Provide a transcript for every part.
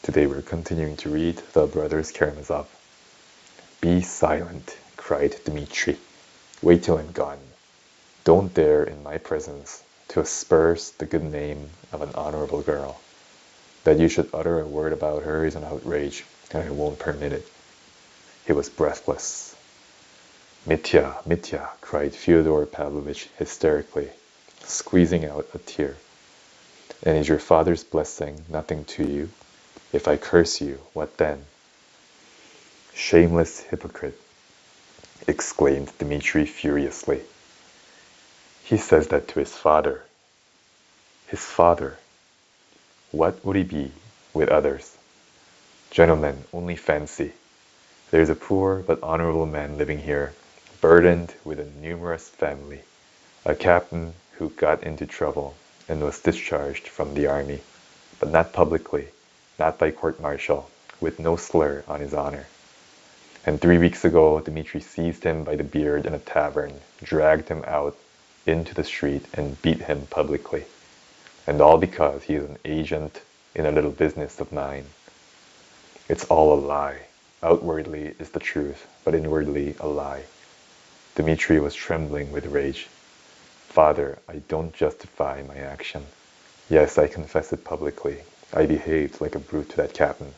Today we're continuing to read The Brothers Karamazov. Be silent, cried Dmitri. Wait till I'm gone. Don't dare in my presence to asperse the good name of an honorable girl. That you should utter a word about her is an outrage, and I won't permit it. He was breathless. Mitya, Mitya, cried Fyodor Pavlovitch hysterically, squeezing out a tear. And is your father's blessing nothing to you? If I curse you, what then? Shameless hypocrite, exclaimed Dmitri furiously. He says that to his father. His father. What would he be with others? Gentlemen, only fancy. There's a poor but honorable man living here, burdened with a numerous family, a captain who got into trouble and was discharged from the army, but not publicly, not by court-martial, with no slur on his honor. And 3 weeks ago, Dmitri seized him by the beard in a tavern, dragged him out into the street, and beat him publicly. And all because he is an agent in a little business of mine. It's all a lie. Outwardly is the truth, but inwardly a lie. Dmitri was trembling with rage. Father, I don't justify my action. Yes, I confess it publicly. I behaved like a brute to that captain,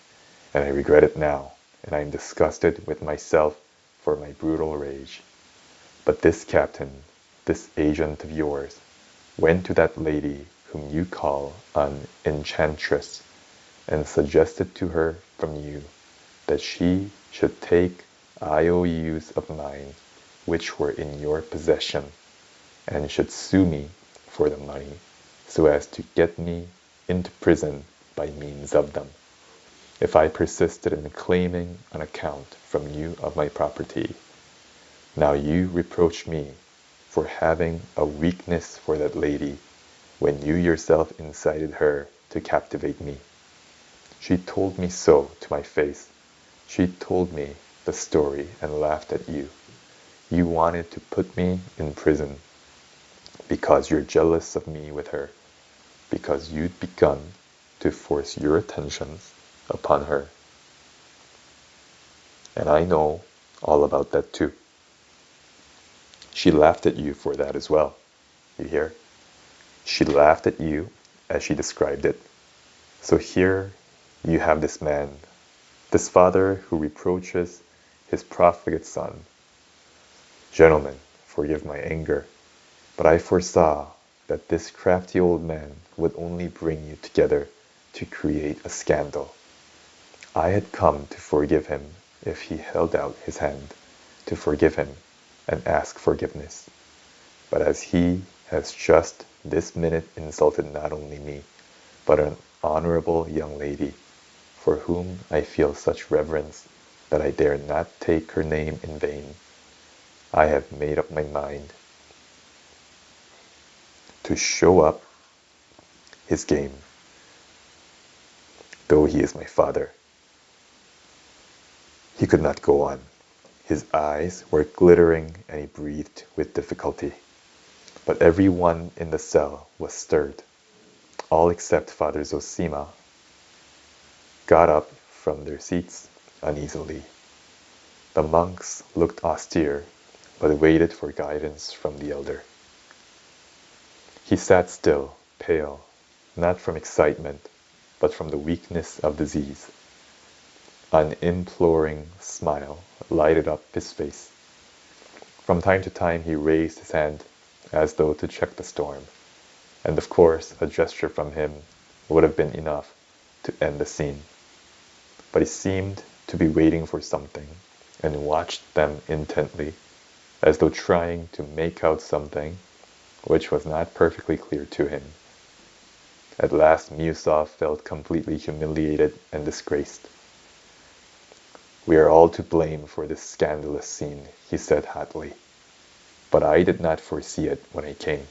and I regret it now, and I am disgusted with myself for my brutal rage. But this captain, this agent of yours, went to that lady whom you call an enchantress, and suggested to her from you that she should take IOUs of mine which were in your possession, and should sue me for the money, so as to get me into prison by means of them, if I persisted in claiming an account from you of my property. Now you reproach me for having a weakness for that lady, when you yourself incited her to captivate me. She told me so to my face. She told me the story and laughed at you. You wanted to put me in prison because you're jealous of me with her, because you'd begun to force your attentions upon her. And I know all about that too. She laughed at you for that as well. You hear? She laughed at you as she described it. So here you have this man, this father who reproaches his profligate son. Gentlemen, forgive my anger, but I foresaw that this crafty old man would only bring you together to create a scandal. I had come to forgive him if he held out his hand, to forgive him and ask forgiveness. But as he has just this minute insulted not only me, but an honorable young lady, for whom I feel such reverence that I dare not take her name in vain, I have made up my mind to show up his game, though he is my father. He could not go on. His eyes were glittering and he breathed with difficulty. But every one in the cell was stirred. All except Father Zosima got up from their seats uneasily. The monks looked austere, but waited for guidance from the elder. He sat still, pale, not from excitement, but from the weakness of disease. An imploring smile lighted up his face. From time to time he raised his hand as though to check the storm, and of course a gesture from him would have been enough to end the scene. But he seemed to be waiting for something, and watched them intently, as though trying to make out something which was not perfectly clear to him. At last Miusov felt completely humiliated and disgraced. We are all to blame for this scandalous scene, he said hotly. But I did not foresee it when I came,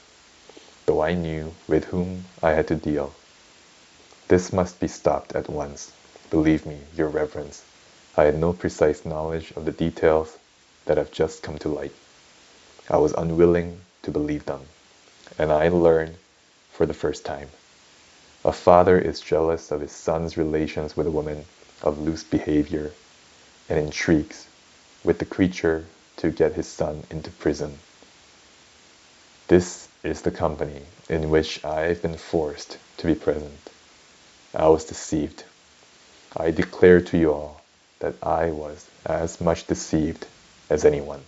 though I knew with whom I had to deal. This must be stopped at once. Believe me, your reverence, I had no precise knowledge of the details that have just come to light. I was unwilling to believe them, and I learned for the first time. A father is jealous of his son's relations with a woman of loose behavior and intrigues with the creature to get his son into prison. This is the company in which I've been forced to be present. I was deceived. I declare to you all that I was as much deceived as anyone.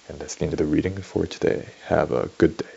And that's the end of the reading for today. Have a good day.